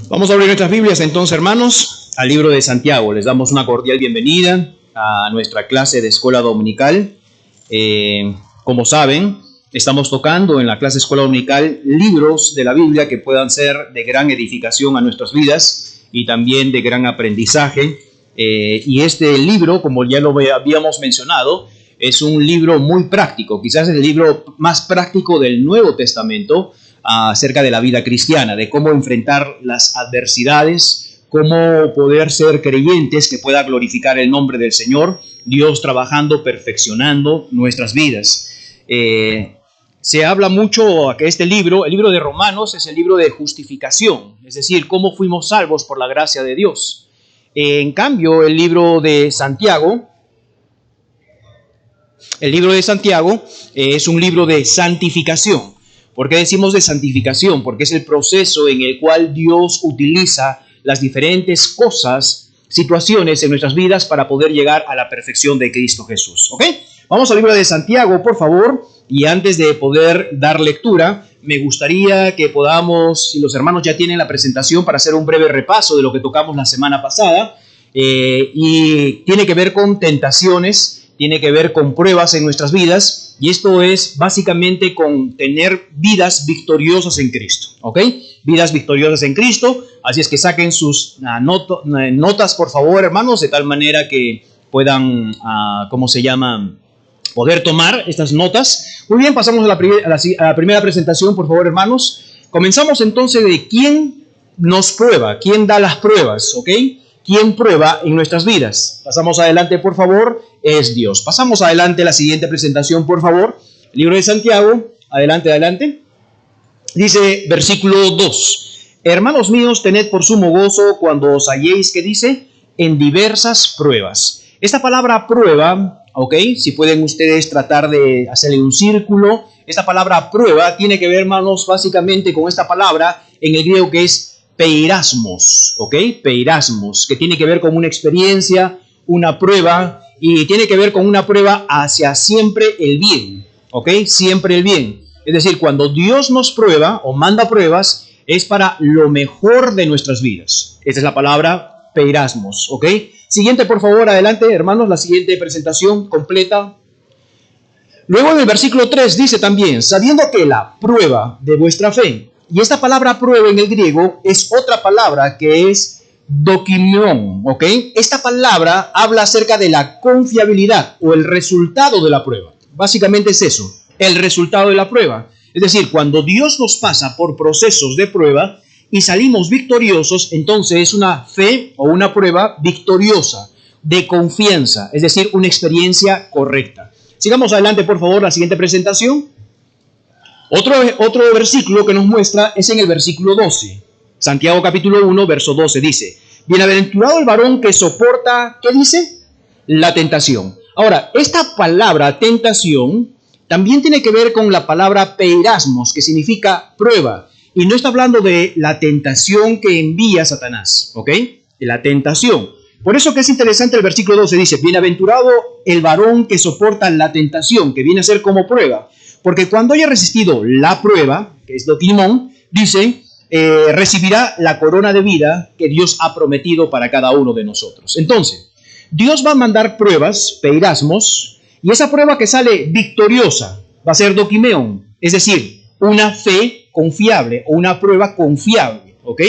Vamos a abrir nuestras Biblias entonces, hermanos, al libro de Santiago. Les damos una cordial bienvenida a nuestra clase de escuela dominical. Como saben, estamos tocando en la clase de escuela dominical libros de la Biblia que puedan ser de gran edificación a nuestras vidas y también de gran aprendizaje. Y este libro, como ya lo habíamos mencionado, es un libro muy práctico. Quizás es el libro más práctico del Nuevo Testamento acerca de la vida cristiana, de cómo enfrentar las adversidades, cómo poder ser creyentes que pueda glorificar el nombre del Señor, Dios trabajando, perfeccionando nuestras vidas. Se habla mucho que este libro, el libro de Romanos, es el libro de justificación, es decir, cómo fuimos salvos por la gracia de Dios. En cambio, el libro de Santiago es un libro de santificación. ¿Por qué decimos de santificación? Porque es el proceso en el cual Dios utiliza las diferentes cosas, situaciones en nuestras vidas para poder llegar a la perfección de Cristo Jesús. ¿Ok? Vamos al libro de Santiago, por favor. Y antes de poder dar lectura, me gustaría que podamos, si los hermanos ya tienen la presentación, para hacer un breve repaso de lo que tocamos la semana pasada. Y tiene que ver con tentaciones, tiene que ver con pruebas en nuestras vidas. Y esto es básicamente con tener vidas victoriosas en Cristo, ¿ok? Vidas victoriosas en Cristo. Así es que saquen sus notas, por favor, hermanos, de tal manera que puedan, poder tomar estas notas. Muy bien, pasamos a la primera presentación, por favor, hermanos. Comenzamos entonces de quién nos prueba, quién da las pruebas, ¿ok? ¿Quién prueba en nuestras vidas? Pasamos adelante, por favor, es Dios. Pasamos adelante a la siguiente presentación, por favor. El libro de Santiago, adelante. Dice, versículo 2. Hermanos míos, tened por sumo gozo cuando os halléis, ¿qué dice? En diversas pruebas. Esta palabra prueba, ¿ok? Si pueden ustedes tratar de hacerle un círculo. Esta palabra prueba tiene que ver, hermanos, básicamente con esta palabra en el griego que es peirasmos, ¿ok? Peirasmos, que tiene que ver con una experiencia, una prueba, y tiene que ver con una prueba hacia siempre el bien, ¿ok? Siempre el bien. Es decir, cuando Dios nos prueba o manda pruebas, es para lo mejor de nuestras vidas. Esta es la palabra peirasmos, ¿ok? Siguiente, por favor, adelante, hermanos, la siguiente presentación completa. Luego en el versículo 3 dice también, sabiendo que la prueba de vuestra fe, y esta palabra prueba en el griego es otra palabra que es dokimion, ¿ok? Esta palabra habla acerca de la confiabilidad o el resultado de la prueba. Básicamente es eso, el resultado de la prueba. Es decir, cuando Dios nos pasa por procesos de prueba y salimos victoriosos, entonces es una fe o una prueba victoriosa, de confianza, es decir, una experiencia correcta. Sigamos adelante, por favor, la siguiente presentación. Otro versículo que nos muestra es en el versículo 12. Santiago capítulo 1, verso 12 dice, bienaventurado el varón que soporta, ¿qué dice? La tentación. Ahora, esta palabra tentación también tiene que ver con la palabra peirasmos, que significa prueba. Y no está hablando de la tentación que envía Satanás, ¿ok? De la tentación. Por eso que es interesante el versículo 12, dice, bienaventurado el varón que soporta la tentación, que viene a ser como prueba. Porque cuando haya resistido la prueba, que es dokimon, dice, recibirá la corona de vida que Dios ha prometido para cada uno de nosotros. Entonces, Dios va a mandar pruebas, peirasmos, y esa prueba que sale victoriosa va a ser dokimeon, es decir, una fe confiable o una prueba confiable, ¿ok?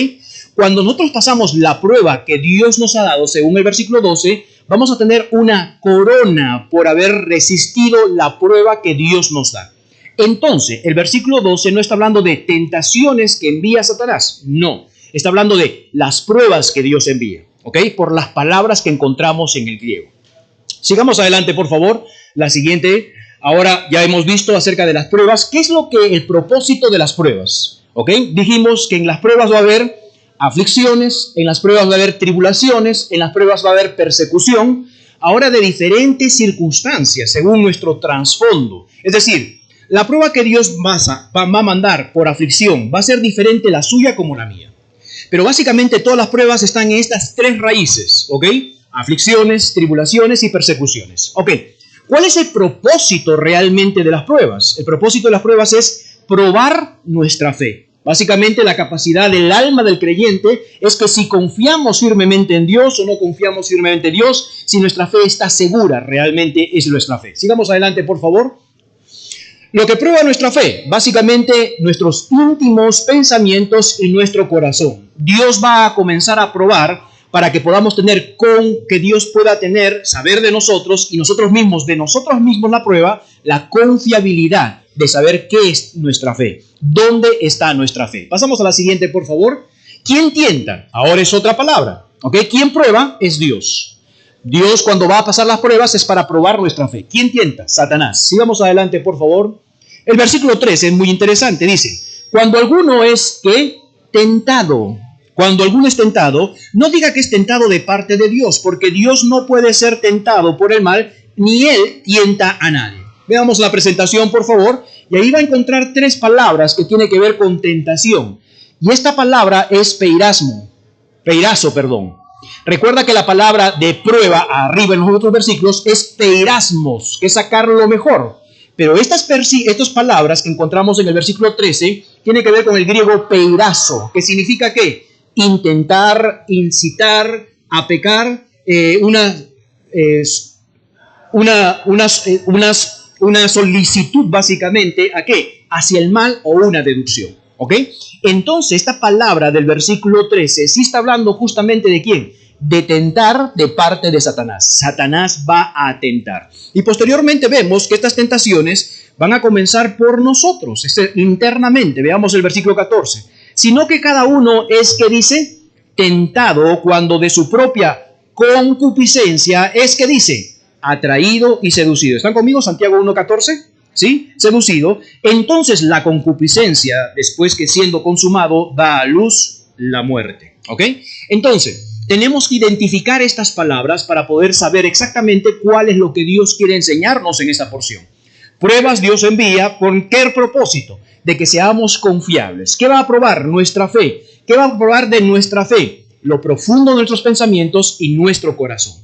Cuando nosotros pasamos la prueba que Dios nos ha dado, según el versículo 12, vamos a tener una corona por haber resistido la prueba que Dios nos da. Entonces, el versículo 12 no está hablando de tentaciones que envía Satanás, no. Está hablando de las pruebas que Dios envía, ¿ok? Por las palabras que encontramos en el griego. Sigamos adelante, por favor. La siguiente, ahora ya hemos visto acerca de las pruebas. ¿Qué es el propósito de las pruebas? ¿Ok? Dijimos que en las pruebas va a haber aflicciones, en las pruebas va a haber tribulaciones, en las pruebas va a haber persecución, ahora de diferentes circunstancias, según nuestro trasfondo. Es decir, la prueba que Dios va a mandar por aflicción va a ser diferente la suya como la mía. Pero básicamente todas las pruebas están en estas tres raíces, ¿ok? Aflicciones, tribulaciones y persecuciones. ¿Ok? ¿Cuál es el propósito realmente de las pruebas? El propósito de las pruebas es probar nuestra fe. Básicamente la capacidad del alma del creyente es que si confiamos firmemente en Dios o no confiamos firmemente en Dios, si nuestra fe está segura, realmente es nuestra fe. Sigamos adelante, por favor. Lo que prueba nuestra fe, básicamente nuestros íntimos pensamientos y nuestro corazón. Dios va a comenzar a probar para que podamos tener que Dios pueda tener, saber de nosotros y nosotros mismos, de nosotros mismos la prueba, la confiabilidad de saber qué es nuestra fe, dónde está nuestra fe. Pasamos a la siguiente, por favor. ¿Quién tienta? Ahora es otra palabra, ¿ok? ¿Quién prueba? Es Dios. Dios, cuando va a pasar las pruebas, es para probar nuestra fe. ¿Quién tienta? Satanás. Sigamos adelante, por favor. El versículo 13 es muy interesante. Dice, cuando alguno es, ¿qué? Tentado. Cuando alguno es tentado, no diga que es tentado de parte de Dios, porque Dios no puede ser tentado por el mal, ni Él tienta a nadie. Veamos la presentación, por favor, y ahí va a encontrar tres palabras que tienen que ver con tentación. Y esta palabra es peirazo. Recuerda que la palabra de prueba, arriba en los otros versículos, es peirasmos, que es sacar lo mejor. Pero estas palabras que encontramos en el versículo 13 tienen que ver con el griego peirazo, que significa ¿qué? Intentar, incitar a pecar, una solicitud básicamente ¿a qué? Hacia el mal o una deducción, ¿ok? Entonces esta palabra del versículo 13 sí está hablando justamente de ¿quién? De tentar de parte de Satanás. Satanás va a tentar. Y posteriormente vemos que estas tentaciones van a comenzar por nosotros, internamente. Veamos el versículo 14. Sino que cada uno es, ¿qué dice? Tentado cuando de su propia concupiscencia es, ¿qué dice? Atraído y seducido. ¿Están conmigo? Santiago 1:14. ¿Sí? Seducido. Entonces la concupiscencia, después que siendo consumado, da a luz la muerte. ¿Ok? Entonces, tenemos que identificar estas palabras para poder saber exactamente cuál es lo que Dios quiere enseñarnos en esa porción. Pruebas Dios envía, ¿con qué propósito? De que seamos confiables. ¿Qué va a probar? Nuestra fe. ¿Qué va a probar de nuestra fe? Lo profundo de nuestros pensamientos y nuestro corazón.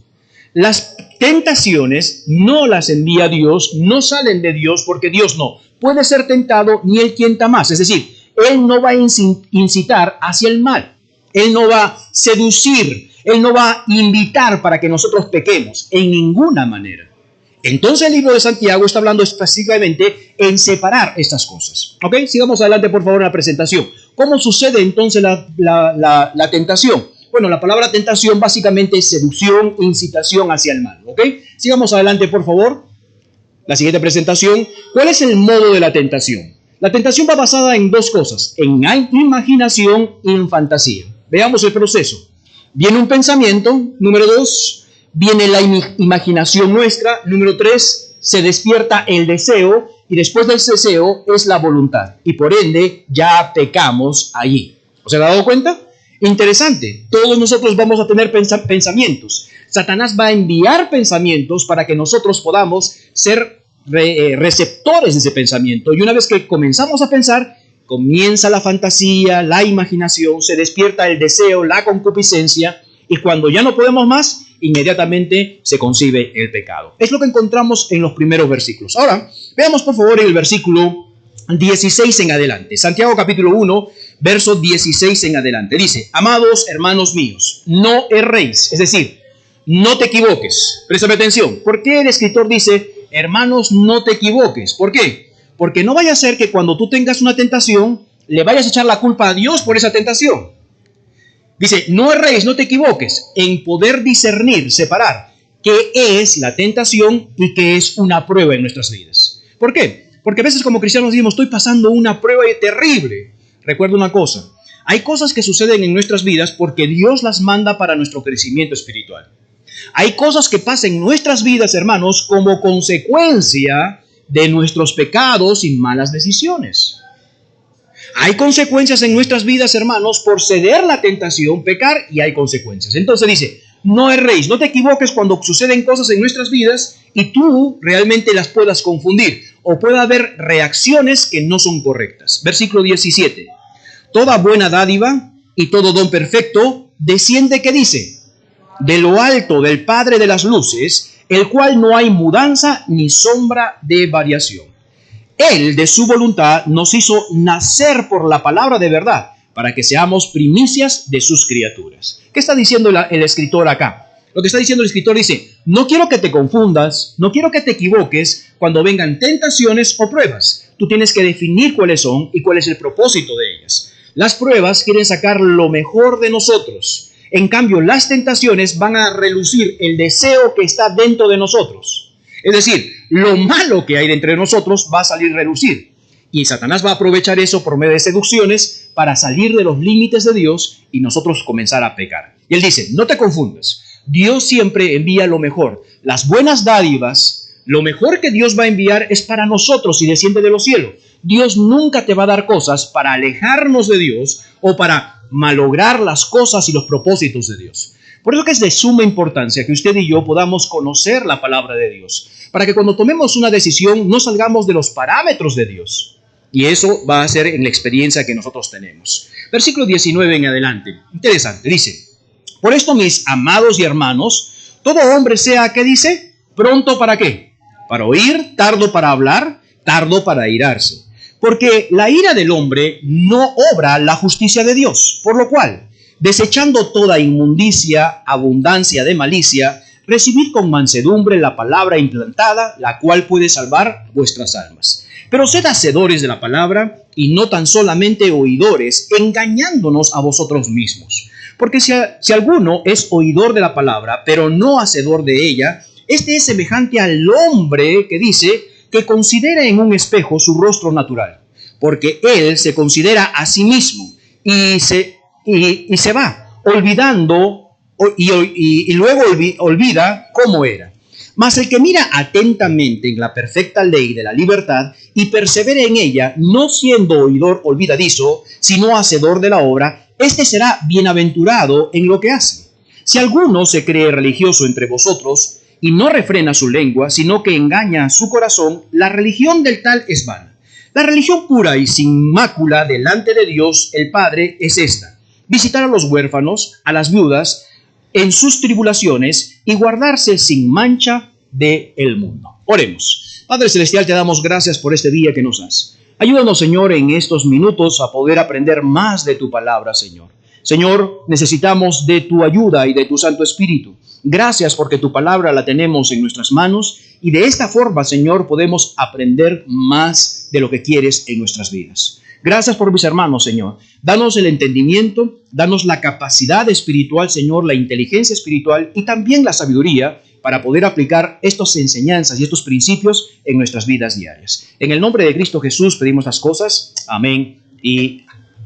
Las tentaciones no las envía Dios, no salen de Dios porque Dios no puede ser tentado ni Él tienta más. Es decir, Él no va a incitar hacia el mal. Él no va a seducir, Él no va a invitar para que nosotros pequemos en ninguna manera. Entonces el libro de Santiago está hablando específicamente en separar estas cosas. ¿Ok? Sigamos adelante, por favor, en la presentación. ¿Cómo sucede entonces la tentación? Bueno, la palabra tentación básicamente es seducción, incitación hacia el mal. ¿Ok? Sigamos adelante, por favor. La siguiente presentación. ¿Cuál es el modo de la tentación? La tentación va basada en dos cosas, en imaginación y en fantasía. Veamos el proceso. Viene un pensamiento, número 2, viene la imaginación nuestra, número 3, se despierta el deseo y después del deseo es la voluntad. Y por ende ya pecamos allí. ¿Os ha dado cuenta? Interesante. Todos nosotros vamos a tener pensamientos. Satanás va a enviar pensamientos para que nosotros podamos ser receptores de ese pensamiento. Y una vez que comenzamos a pensar, comienza la fantasía, la imaginación, se despierta el deseo, la concupiscencia, y cuando ya no podemos más, inmediatamente se concibe el pecado. Es lo que encontramos en los primeros versículos. Ahora, veamos por favor el versículo 16 en adelante. Santiago capítulo 1, verso 16 en adelante. Dice, amados hermanos míos, no erréis, es decir, no te equivoques. Préstame atención. ¿Por qué el escritor dice, hermanos, no te equivoques? ¿Por qué? Porque no vaya a ser que cuando tú tengas una tentación, le vayas a echar la culpa a Dios por esa tentación. Dice, no erréis, no te equivoques, en poder discernir, separar qué es la tentación y qué es una prueba en nuestras vidas. ¿Por qué? Porque a veces como cristianos decimos, estoy pasando una prueba terrible. Recuerda una cosa, hay cosas que suceden en nuestras vidas porque Dios las manda para nuestro crecimiento espiritual. Hay cosas que pasan en nuestras vidas, hermanos, como consecuencia de nuestros pecados y malas decisiones. Hay consecuencias en nuestras vidas, hermanos, por ceder la tentación, pecar, y hay consecuencias. Entonces dice, no erréis, no te equivoques cuando suceden cosas en nuestras vidas y tú realmente las puedas confundir o pueda haber reacciones que no son correctas. Versículo 17. Toda buena dádiva y todo don perfecto desciende, ¿qué dice? De lo alto del Padre de las luces, el cual no hay mudanza ni sombra de variación. Él, de su voluntad, nos hizo nacer por la palabra de verdad, para que seamos primicias de sus criaturas. ¿Qué está diciendo el escritor acá? Lo que está diciendo el escritor dice, no quiero que te confundas, no quiero que te equivoques cuando vengan tentaciones o pruebas. Tú tienes que definir cuáles son y cuál es el propósito de ellas. Las pruebas quieren sacar lo mejor de nosotros. En cambio, las tentaciones van a relucir el deseo que está dentro de nosotros. Es decir, lo malo que hay dentro de nosotros va a salir a relucir. Y Satanás va a aprovechar eso por medio de seducciones para salir de los límites de Dios y nosotros comenzar a pecar. Y él dice, no te confundas. Dios siempre envía lo mejor. Las buenas dádivas, lo mejor que Dios va a enviar es para nosotros y desciende de los cielos. Dios nunca te va a dar cosas para alejarnos de Dios o para malograr las cosas y los propósitos de Dios. Por eso que es de suma importancia que usted y yo podamos conocer la palabra de Dios, para que cuando tomemos una decisión no salgamos de los parámetros de Dios. Y eso va a ser en la experiencia que nosotros tenemos. Versículo 19 en adelante. Interesante, dice, por esto, mis amados y hermanos, todo hombre sea, ¿qué dice? ¿Pronto para qué? Para oír, tardo para hablar, tardo para airarse. Porque la ira del hombre no obra la justicia de Dios, por lo cual, desechando toda inmundicia, abundancia de malicia, recibid con mansedumbre la palabra implantada, la cual puede salvar vuestras almas. Pero sed hacedores de la palabra y no tan solamente oidores, engañándonos a vosotros mismos. Porque si alguno es oidor de la palabra, pero no hacedor de ella, este es semejante al hombre que dice que considera en un espejo su rostro natural, porque él se considera a sí mismo y se va olvidando y luego olvida cómo era. Mas el que mira atentamente en la perfecta ley de la libertad y persevera en ella, no siendo oidor olvidadizo, sino hacedor de la obra, este será bienaventurado en lo que hace. Si alguno se cree religioso entre vosotros y no refrena su lengua, sino que engaña su corazón, la religión del tal es vana. La religión pura y sin mácula delante de Dios el Padre es esta: visitar a los huérfanos, a las viudas, en sus tribulaciones y guardarse sin mancha del mundo. Oremos. Padre Celestial, te damos gracias por este día que nos das. Ayúdanos, Señor, en estos minutos a poder aprender más de tu palabra, Señor. Señor, necesitamos de tu ayuda y de tu Santo Espíritu. Gracias porque tu palabra la tenemos en nuestras manos y de esta forma, Señor, podemos aprender más de lo que quieres en nuestras vidas. Gracias por mis hermanos, Señor. Danos el entendimiento, danos la capacidad espiritual, Señor, la inteligencia espiritual y también la sabiduría para poder aplicar estas enseñanzas y estos principios en nuestras vidas diarias. En el nombre de Cristo Jesús pedimos las cosas. Amén y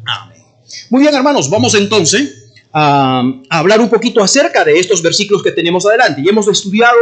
amén. Muy bien, hermanos, vamos entonces a hablar un poquito acerca de estos versículos que tenemos adelante. Y hemos estudiado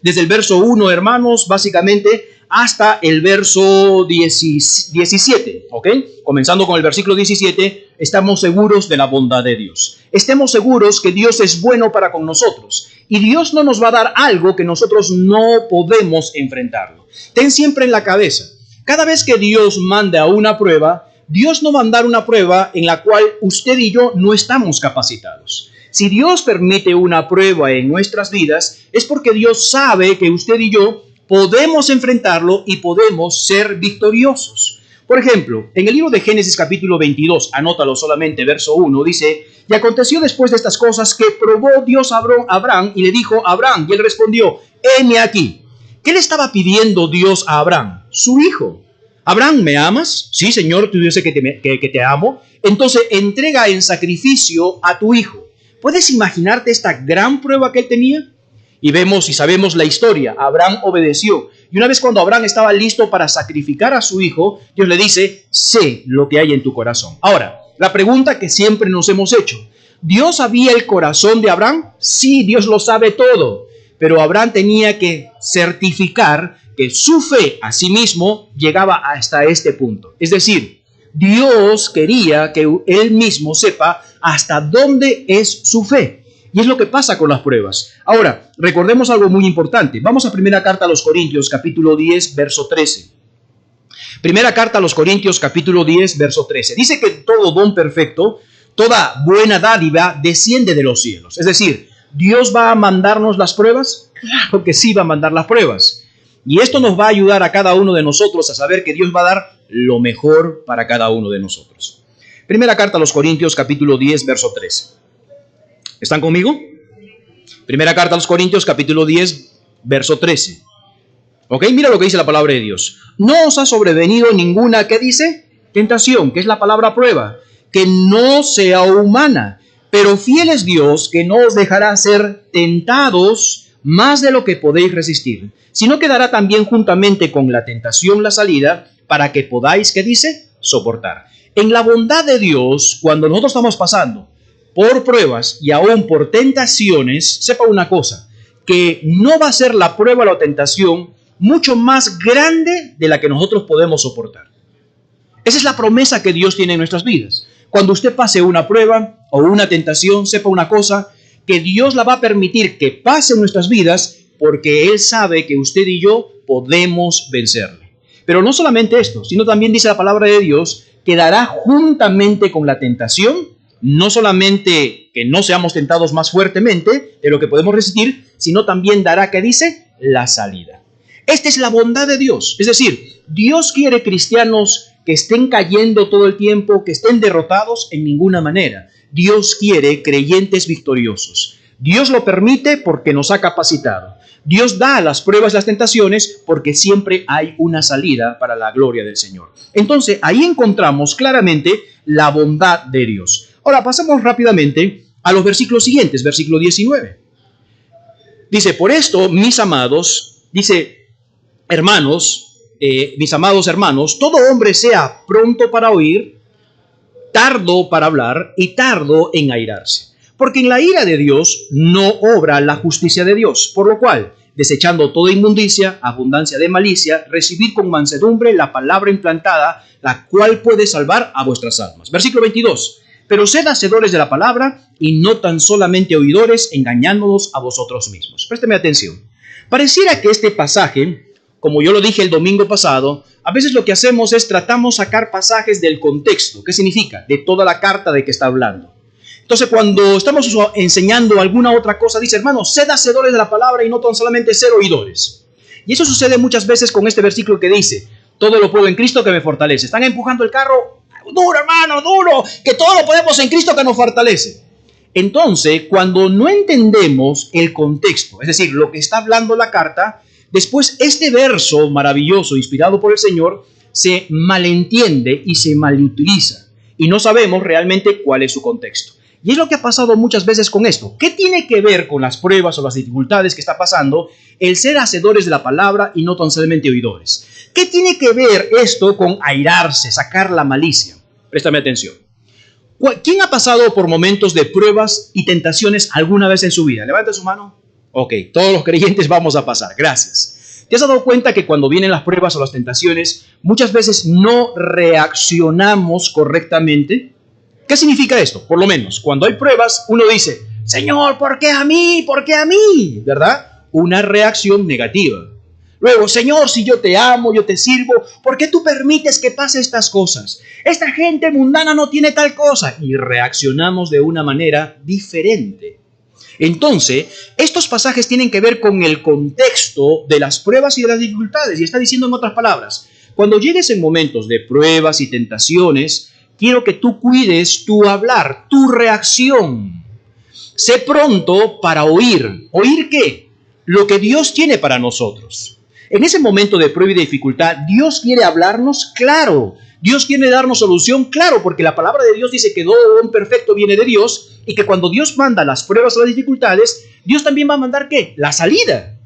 desde el verso 1, hermanos, básicamente hasta el verso 17, ¿ok? Comenzando con el versículo 17, estamos seguros de la bondad de Dios. Estemos seguros que Dios es bueno para con nosotros y Dios no nos va a dar algo que nosotros no podemos enfrentarlo. Ten siempre en la cabeza, cada vez que Dios manda una prueba, Dios no va a mandar una prueba en la cual usted y yo no estamos capacitados. Si Dios permite una prueba en nuestras vidas, es porque Dios sabe que usted y yo podemos enfrentarlo y podemos ser victoriosos. Por ejemplo, en el libro de Génesis capítulo 22, anótalo solamente, verso 1, dice: y aconteció después de estas cosas que probó Dios a Abraham y le dijo: Abraham, y él respondió: heme aquí. ¿Qué le estaba pidiendo Dios a Abraham? Su hijo. Abraham, ¿me amas? Sí, Señor, tú dices que te amo. Entonces entrega en sacrificio a tu hijo. ¿Puedes imaginarte esta gran prueba que él tenía? Y vemos y sabemos la historia. Abraham obedeció. Y una vez cuando Abraham estaba listo para sacrificar a su hijo, Dios le dice: sé lo que hay en tu corazón. Ahora, la pregunta que siempre nos hemos hecho: ¿Dios sabía el corazón de Abraham? Sí, Dios lo sabe todo. Pero Abraham tenía que certificar que su fe a sí mismo llegaba hasta este punto. Es decir, Dios quería que él mismo sepa hasta dónde es su fe. Y es lo que pasa con las pruebas. Ahora, recordemos algo muy importante. Vamos a primera carta a los Corintios, capítulo 10, verso 13. Primera carta a los Corintios, capítulo 10, verso 13. Dice que todo don perfecto, toda buena dádiva desciende de los cielos. Es decir, ¿Dios va a mandarnos las pruebas? Claro que sí va a mandar las pruebas. Y esto nos va a ayudar a cada uno de nosotros a saber que Dios va a dar lo mejor para cada uno de nosotros. Primera carta a los Corintios, capítulo 10, verso 13. ¿Están conmigo? Primera carta a los Corintios, capítulo 10, verso 13. ¿Ok? Mira lo que dice la palabra de Dios. No os ha sobrevenido ninguna, ¿qué dice? Tentación, que es la palabra prueba, que no sea humana, pero fiel es Dios, que no os dejará ser tentados más de lo que podéis resistir, sino que dará también juntamente con la tentación la salida, para que podáis, ¿qué dice? Soportar. En la bondad de Dios, cuando nosotros estamos pasando por pruebas y aún por tentaciones, sepa una cosa, que no va a ser la prueba o la tentación mucho más grande de la que nosotros podemos soportar. Esa es la promesa que Dios tiene en nuestras vidas. Cuando usted pase una prueba o una tentación, sepa una cosa, que Dios la va a permitir que pase en nuestras vidas porque Él sabe que usted y yo podemos vencerle. Pero no solamente esto, sino también dice la palabra de Dios que dará juntamente con la tentación, no solamente que no seamos tentados más fuertemente de lo que podemos resistir, sino también dará, ¿qué dice? La salida. Esta es la bondad de Dios. Es decir, Dios quiere cristianos que estén cayendo todo el tiempo, que estén derrotados en ninguna manera. Dios quiere creyentes victoriosos. Dios lo permite porque nos ha capacitado. Dios da las pruebas, las tentaciones, porque siempre hay una salida para la gloria del Señor. Entonces, ahí encontramos claramente la bondad de Dios. Ahora, pasamos rápidamente a los versículos siguientes, versículo 19. Dice, por esto, mis amados, dice, hermanos, mis amados hermanos, todo hombre sea pronto para oír, tardo para hablar y tardo en airarse. Porque en la ira de Dios no obra la justicia de Dios, por lo cual, desechando toda inmundicia, abundancia de malicia, recibid con mansedumbre la palabra implantada, la cual puede salvar a vuestras almas. Versículo 22. Pero sed hacedores de la palabra y no tan solamente oidores, engañándonos a vosotros mismos. Présteme atención. Pareciera que este pasaje, como yo lo dije el domingo pasado, a veces lo que hacemos es tratamos de sacar pasajes del contexto. ¿Qué significa? De toda la carta de que está hablando. Entonces, cuando estamos enseñando alguna otra cosa, dice, hermanos, sed hacedores de la palabra y no tan solamente ser oidores. Y eso sucede muchas veces con este versículo que dice, todo lo puedo en Cristo que me fortalece. Están empujando el carro, duro hermano, duro, que todo lo podemos en Cristo que nos fortalece. Entonces, cuando no entendemos el contexto, es decir, lo que está hablando la carta, después este verso maravilloso, inspirado por el Señor, se malentiende y se malutiliza. Y no sabemos realmente cuál es su contexto. Y es lo que ha pasado muchas veces con esto. ¿Qué tiene que ver con las pruebas o las dificultades que está pasando el ser hacedores de la palabra y no tan solamente oidores? ¿Qué tiene que ver esto con airarse, sacar la malicia? Préstame atención. ¿Quién ha pasado por momentos de pruebas y tentaciones alguna vez en su vida? Levanta su mano. Ok, todos los creyentes vamos a pasar. Gracias. ¿Te has dado cuenta que cuando vienen las pruebas o las tentaciones, muchas veces no reaccionamos correctamente? ¿Qué significa esto? Por lo menos, cuando hay pruebas, uno dice, Señor, ¿por qué a mí? ¿Por qué a mí? ¿Verdad? Una reacción negativa. Luego, Señor, si yo te amo, yo te sirvo, ¿por qué tú permites que pase estas cosas? Esta gente mundana no tiene tal cosa. Y reaccionamos de una manera diferente. Entonces, estos pasajes tienen que ver con el contexto de las pruebas y de las dificultades. Y está diciendo en otras palabras, cuando llegues en momentos de pruebas y tentaciones, quiero que tú cuides tu hablar, tu reacción. Sé pronto para oír. ¿Oír qué? Lo que Dios tiene para nosotros. En ese momento de prueba y de dificultad, Dios quiere hablarnos claro. Dios quiere darnos solución claro, porque la palabra de Dios dice que todo don perfecto viene de Dios y que cuando Dios manda las pruebas o las dificultades, Dios también va a mandar ¿qué? La salida.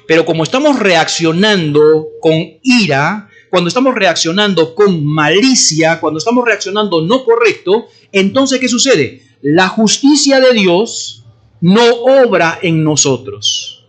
Pero como estamos reaccionando con ira, cuando estamos reaccionando con malicia, cuando estamos reaccionando no correcto, entonces ¿qué sucede? La justicia de Dios no obra en nosotros.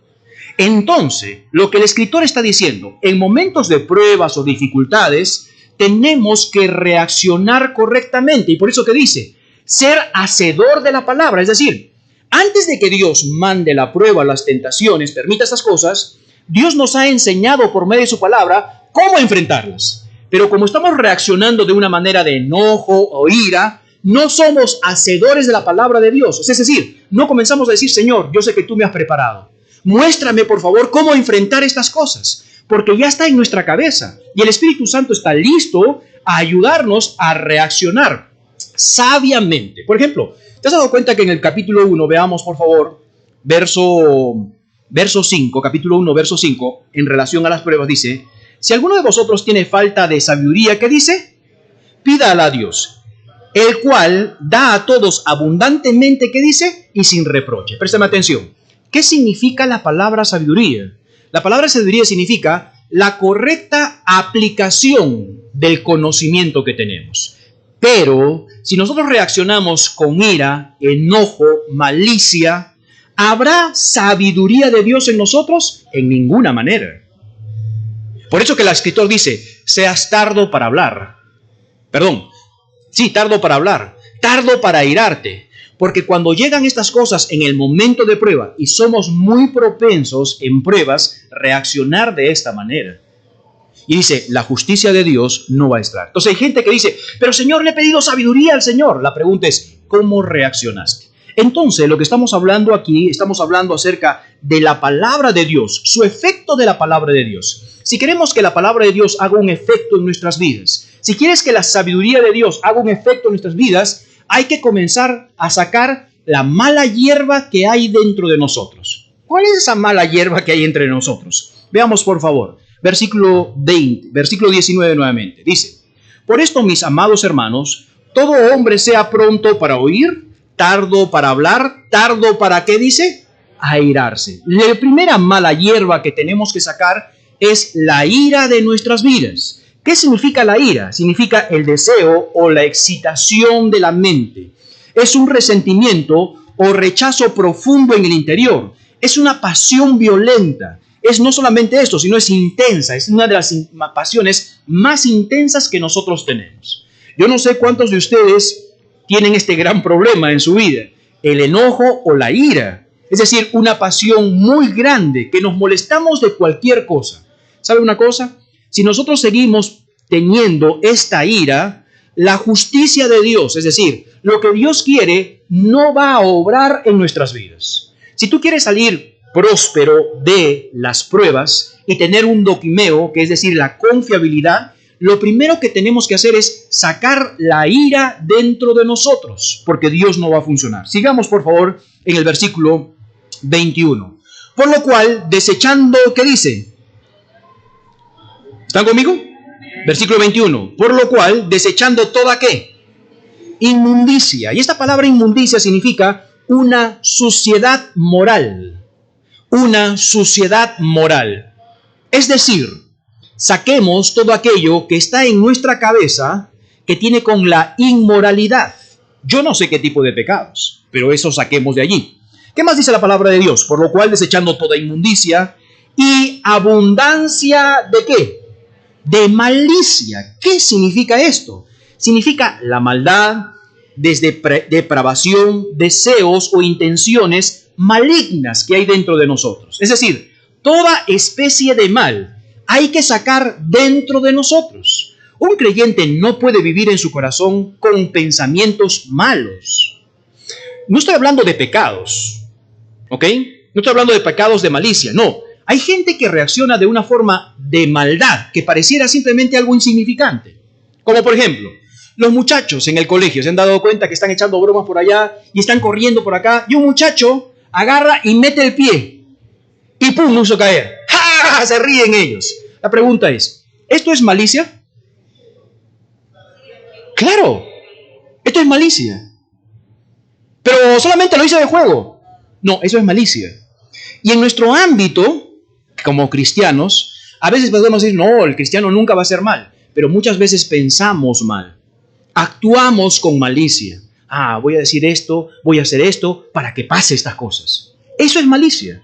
Entonces, lo que el escritor está diciendo, en momentos de pruebas o dificultades, tenemos que reaccionar correctamente. Y por eso que dice, ser hacedor de la palabra. Es decir, antes de que Dios mande la prueba, las tentaciones, permita estas cosas, Dios nos ha enseñado por medio de su palabra cómo enfrentarlas. Pero como estamos reaccionando de una manera de enojo o ira, no somos hacedores de la palabra de Dios. Es decir, no comenzamos a decir, Señor, yo sé que tú me has preparado. Muéstrame, por favor, cómo enfrentar estas cosas, porque ya está en nuestra cabeza y el Espíritu Santo está listo a ayudarnos a reaccionar sabiamente. Por ejemplo, ¿te has dado cuenta que en el capítulo 1, veamos por favor, verso 5, capítulo 1, verso 5, en relación a las pruebas, dice: si alguno de vosotros tiene falta de sabiduría, ¿qué dice? Pídala a Dios, el cual da a todos abundantemente, ¿qué dice? Y sin reproche. Préstame atención. ¿Qué significa la palabra sabiduría? La palabra sabiduría significa la correcta aplicación del conocimiento que tenemos. Pero si nosotros reaccionamos con ira, enojo, malicia, ¿habrá sabiduría de Dios en nosotros? En ninguna manera. Por eso que el escritor dice: seas tardo para hablar. Tardo para hablar, tardo para airarte. Porque cuando llegan estas cosas en el momento de prueba, y somos muy propensos en pruebas, reaccionar de esta manera. Y dice, la justicia de Dios no va a estar. Entonces hay gente que dice: pero Señor, le he pedido sabiduría al Señor. La pregunta es, ¿cómo reaccionaste? Entonces, lo que estamos hablando aquí, estamos hablando acerca de la palabra de Dios, su efecto de la palabra de Dios. Si queremos que la palabra de Dios haga un efecto en nuestras vidas, si quieres que la sabiduría de Dios haga un efecto en nuestras vidas, hay que comenzar a sacar la mala hierba que hay dentro de nosotros. ¿Cuál es esa mala hierba que hay entre nosotros? Veamos, por favor, versículo 19 nuevamente. Dice: por esto, mis amados hermanos, todo hombre sea pronto para oír, tardo para hablar, tardo para, ¿qué dice? Airarse. La primera mala hierba que tenemos que sacar es la ira de nuestras vidas. ¿Qué significa la ira? Significa el deseo o la excitación de la mente. Es un resentimiento o rechazo profundo en el interior. Es una pasión violenta. Es no solamente esto, sino es intensa. Es una de las pasiones más intensas que nosotros tenemos. Yo no sé cuántos de ustedes tienen este gran problema en su vida: el enojo o la ira. Es decir, una pasión muy grande, que nos molestamos de cualquier cosa. ¿Sabe una cosa? Si nosotros seguimos teniendo esta ira, la justicia de Dios, es decir, lo que Dios quiere, no va a obrar en nuestras vidas. Si tú quieres salir próspero de las pruebas y tener un doquimeo, que es decir, la confiabilidad, lo primero que tenemos que hacer es sacar la ira dentro de nosotros, porque Dios no va a funcionar. Sigamos, por favor, en el versículo 21. Por lo cual, desechando, ¿qué dice? ¿Están conmigo? Versículo 21. Por lo cual, desechando toda, ¿qué? Inmundicia. Y esta palabra inmundicia significa una suciedad moral. Una suciedad moral. Es decir, saquemos todo aquello que está en nuestra cabeza que tiene con la inmoralidad. Yo no sé qué tipo de pecados, pero eso saquemos de allí. ¿Qué más dice la palabra de Dios? Por lo cual, desechando toda inmundicia y abundancia ¿de qué? De malicia. ¿Qué significa esto? Significa la maldad, desde depravación, deseos o intenciones malignas que hay dentro de nosotros. Es decir, toda especie de mal hay que sacar dentro de nosotros. Un creyente no puede vivir en su corazón con pensamientos malos. No estoy hablando de pecados, ¿ok? No estoy hablando de pecados de malicia, no. Hay gente que reacciona de una forma de maldad que pareciera simplemente algo insignificante. Como por ejemplo, los muchachos en el colegio se han dado cuenta que están echando bromas por allá y están corriendo por acá, y un muchacho agarra y mete el pie y ¡pum! Lo hizo caer. ¡Ja! Se ríen ellos. La pregunta es, ¿esto es malicia? Claro, esto es malicia. Pero solamente lo hice de juego. No, eso es malicia. Y en nuestro ámbito, como cristianos, a veces podemos decir, no, el cristiano nunca va a hacer mal. Pero muchas veces pensamos mal. Actuamos con malicia. Voy a decir esto, voy a hacer esto para que pase estas cosas. Eso es malicia.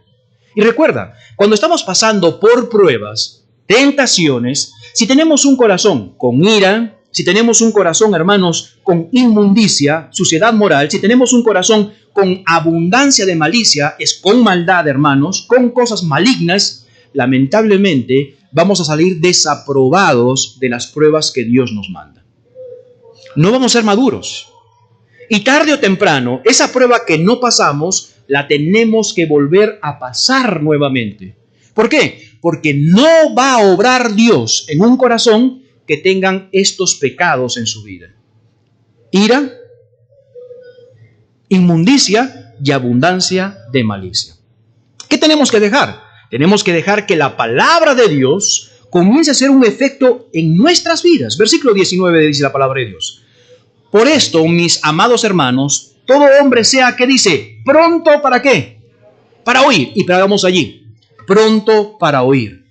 Y recuerda, cuando estamos pasando por pruebas, tentaciones, si tenemos un corazón con ira, si tenemos un corazón, hermanos, con inmundicia, suciedad moral, si tenemos un corazón con abundancia de malicia, es con maldad, hermanos, con cosas malignas, lamentablemente vamos a salir desaprobados de las pruebas que Dios nos manda. No vamos a ser maduros. Y tarde o temprano, esa prueba que no pasamos la tenemos que volver a pasar nuevamente. ¿Por qué? Porque no va a obrar Dios en un corazón que tengan estos pecados en su vida: ira, inmundicia y abundancia de malicia. ¿Qué tenemos que dejar? Tenemos que dejar que la palabra de Dios comience a hacer un efecto en nuestras vidas. Versículo 19 dice la palabra de Dios: por esto, mis amados hermanos, todo hombre sea, ¿qué dice? Pronto, ¿para qué? Para oír. Y pegamos allí: pronto para oír.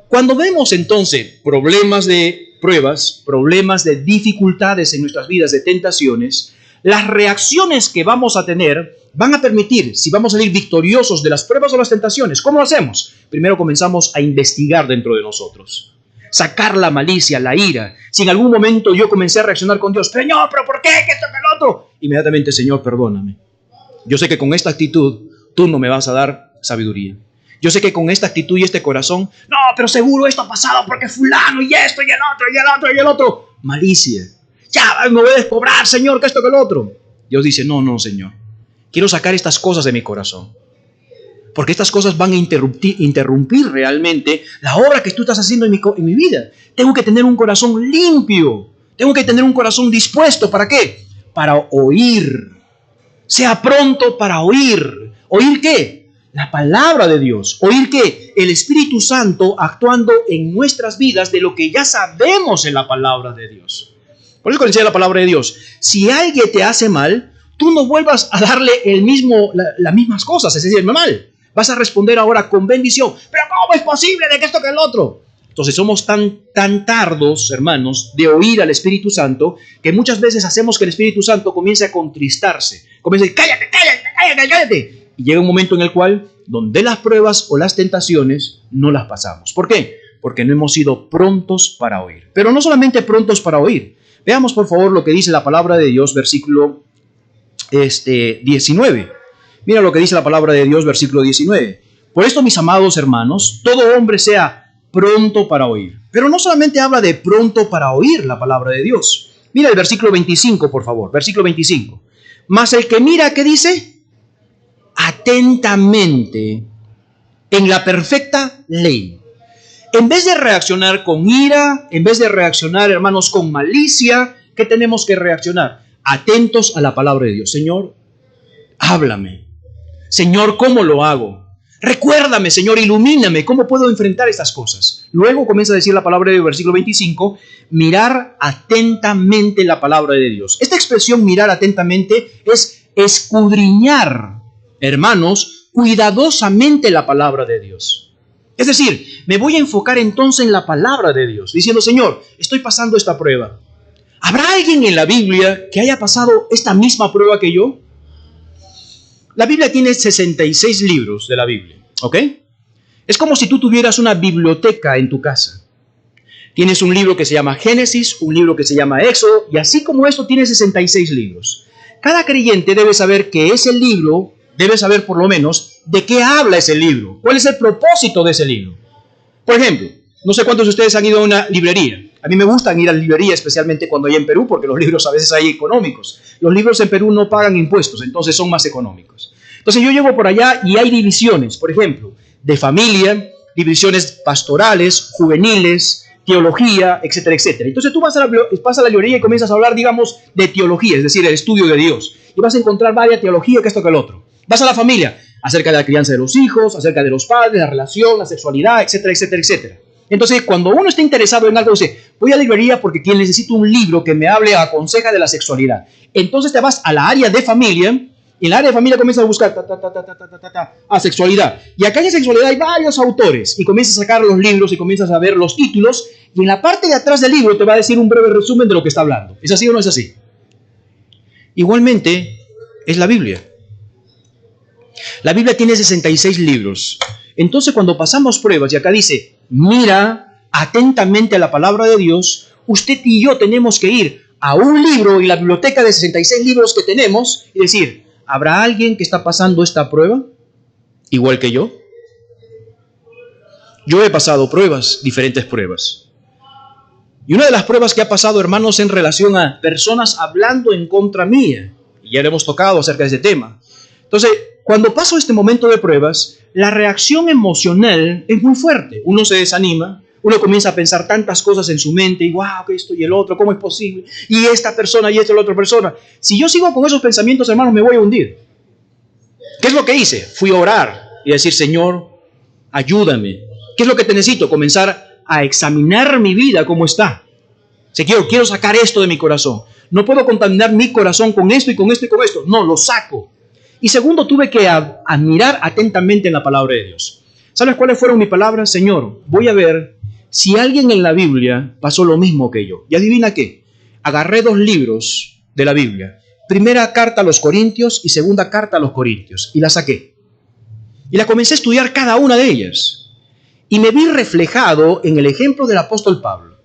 Cuando vemos entonces problemas de pruebas, problemas de dificultades en nuestras vidas, de tentaciones, las reacciones que vamos a tener van a permitir si vamos a salir victoriosos de las pruebas o las tentaciones. ¿Cómo lo hacemos? Primero comenzamos a investigar dentro de nosotros. Sacar la malicia, la ira. Si en algún momento yo comencé a reaccionar con Dios: Señor, ¿pero por qué? ¿Qué esto, que el otro? Inmediatamente: Señor, perdóname. Yo sé que con esta actitud tú no me vas a dar sabiduría. Yo sé que con esta actitud y este corazón, no, pero seguro esto ha pasado porque fulano y esto y el otro y el otro y el otro. Malicia. Ya me voy a descobrar, Señor, que esto, que el otro. Dios dice: no, Señor. Quiero sacar estas cosas de mi corazón. Porque estas cosas van a interrumpir realmente la obra que tú estás haciendo en mi vida. Tengo que tener un corazón limpio. Tengo que tener un corazón dispuesto. ¿Para qué? Para oír. Sea pronto para oír. ¿Oír qué? La palabra de Dios. ¿Oír qué? El Espíritu Santo actuando en nuestras vidas de lo que ya sabemos en la palabra de Dios. Por eso decía la palabra de Dios: si alguien te hace mal, tú no vuelvas a darle las mismas cosas, es decir, mal. Vas a responder ahora con bendición. ¿Pero cómo es posible de que esto, que el otro? Entonces somos tan tardos, hermanos, de oír al Espíritu Santo, que muchas veces hacemos que el Espíritu Santo comience a contristarse. Comience a decir: cállate. Y llega un momento en el cual, donde las pruebas o las tentaciones no las pasamos. ¿Por qué? Porque no hemos sido prontos para oír. Pero no solamente prontos para oír. Veamos por favor lo que dice la palabra de Dios, versículo 19. Mira lo que dice la palabra de Dios, versículo 19. Por esto, mis amados hermanos, todo hombre sea pronto para oír. Pero no solamente habla de pronto para oír la palabra de Dios. Mira el versículo 25, por favor. Versículo 25. Mas el que mira, ¿qué dice? Atentamente en la perfecta ley. En vez de reaccionar con ira, en vez de reaccionar, hermanos, con malicia, ¿qué tenemos que reaccionar? Atentos a la palabra de Dios. Señor, háblame. Señor, ¿cómo lo hago? Recuérdame, Señor, ilumíname. ¿Cómo puedo enfrentar estas cosas? Luego comienza a decir la palabra de Dios, versículo 25, mirar atentamente la palabra de Dios. Esta expresión, mirar atentamente, es escudriñar, hermanos, cuidadosamente la palabra de Dios. Es decir, me voy a enfocar entonces en la palabra de Dios, diciendo: Señor, estoy pasando esta prueba. ¿Habrá alguien en la Biblia que haya pasado esta misma prueba que yo? La Biblia tiene 66 libros de la Biblia, ¿ok? Es como si tú tuvieras una biblioteca en tu casa. Tienes un libro que se llama Génesis, un libro que se llama Éxodo, y así como esto tiene 66 libros. Cada creyente debe saber que ese libro, debe saber por lo menos de qué habla ese libro, cuál es el propósito de ese libro. Por ejemplo, no sé cuántos de ustedes han ido a una librería. A mí me gusta ir a la librería, especialmente cuando hay en Perú, porque los libros a veces hay económicos. Los libros en Perú no pagan impuestos, entonces son más económicos. Entonces yo llego por allá y hay divisiones, por ejemplo, de familia, divisiones pastorales, juveniles, teología, etcétera, etcétera. Entonces tú vas a la librería y comienzas a hablar, digamos, de teología, es decir, el estudio de Dios. Y vas a encontrar varias teologías, que esto que el otro. Vas a la familia, acerca de la crianza de los hijos, acerca de los padres, la relación, la sexualidad, etcétera, etcétera, etcétera. Entonces, cuando uno está interesado en algo, dice: voy a la librería porque necesito un libro que me hable, aconseja de la sexualidad. Entonces te vas a la área de familia, y en la área de familia comienzas a buscar sexualidad. Y acá en sexualidad hay varios autores, y comienzas a sacar los libros y comienzas a ver los títulos, y en la parte de atrás del libro te va a decir un breve resumen de lo que está hablando. ¿Es así o no es así? Igualmente, es la Biblia. La Biblia tiene 66 libros. Entonces, cuando pasamos pruebas, y acá dice: mira atentamente a la palabra de Dios, usted y yo tenemos que ir a un libro y la biblioteca de 66 libros que tenemos y decir: ¿habrá alguien que está pasando esta prueba igual que yo? Yo he pasado pruebas, diferentes pruebas. Y una de las pruebas que ha pasado, hermanos, en relación a personas hablando en contra mía, y ya lo hemos tocado acerca de ese tema. Entonces, Cuando paso este momento de pruebas, la reacción emocional es muy fuerte. Uno se desanima, uno comienza a pensar tantas cosas en su mente, y wow, que esto y el otro, ¿cómo es posible? Y esta persona y esta y la otra persona. Si yo sigo con esos pensamientos, hermanos, me voy a hundir. ¿Qué es lo que hice? Fui a orar y decir, Señor, ayúdame. ¿Qué es lo que te necesito? Comenzar a examinar mi vida, cómo está. Quiero sacar esto de mi corazón. No puedo contaminar mi corazón con esto y con esto y con esto. No, lo saco. Y segundo, tuve que admirar atentamente en la palabra de Dios. ¿Sabes cuáles fueron mis palabras? Señor, voy a ver si alguien en la Biblia pasó lo mismo que yo. Y adivina qué. Agarré 2 libros de la Biblia. Primera carta a los Corintios y segunda carta a los Corintios. Y la saqué. Y la comencé a estudiar cada una de ellas. Y me vi reflejado en el ejemplo del apóstol Pablo.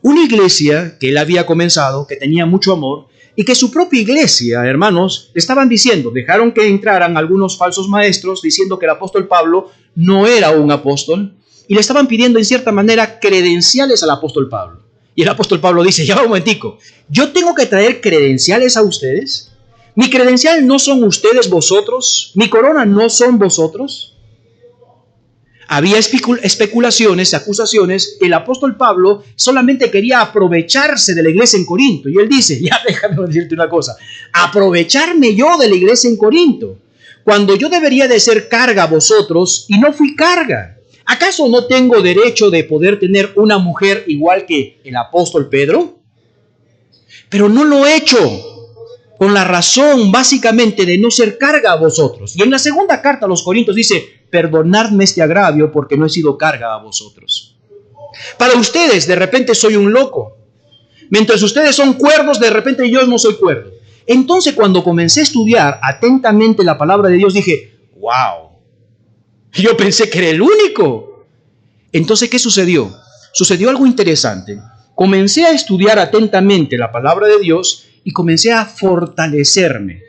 Una iglesia que él había comenzado, que tenía mucho amor, y que su propia iglesia, hermanos, le estaban diciendo, dejaron que entraran algunos falsos maestros diciendo que el apóstol Pablo no era un apóstol, y le estaban pidiendo en cierta manera credenciales al apóstol Pablo. Y el apóstol Pablo dice, ya va un momentico, ¿yo tengo que traer credenciales a ustedes? ¿Mi credencial no son ustedes vosotros? ¿Mi corona no son vosotros? Había especulaciones, acusaciones, que el apóstol Pablo solamente quería aprovecharse de la iglesia en Corinto. Y él dice, ya déjame decirte una cosa, aprovecharme yo de la iglesia en Corinto, cuando yo debería de ser carga a vosotros y no fui carga. ¿Acaso no tengo derecho de poder tener una mujer igual que el apóstol Pedro? Pero no lo he hecho con la razón básicamente de no ser carga a vosotros. Y en la segunda carta a los Corintios dice, perdonadme este agravio porque no he sido carga a vosotros. Para ustedes de repente soy un loco. Mientras ustedes son cuerdos, de repente yo no soy cuerdo. Entonces cuando comencé a estudiar atentamente la palabra de Dios dije, wow, yo pensé que era el único. Entonces, ¿qué sucedió? Sucedió algo interesante. Comencé a estudiar atentamente la palabra de Dios y comencé a fortalecerme.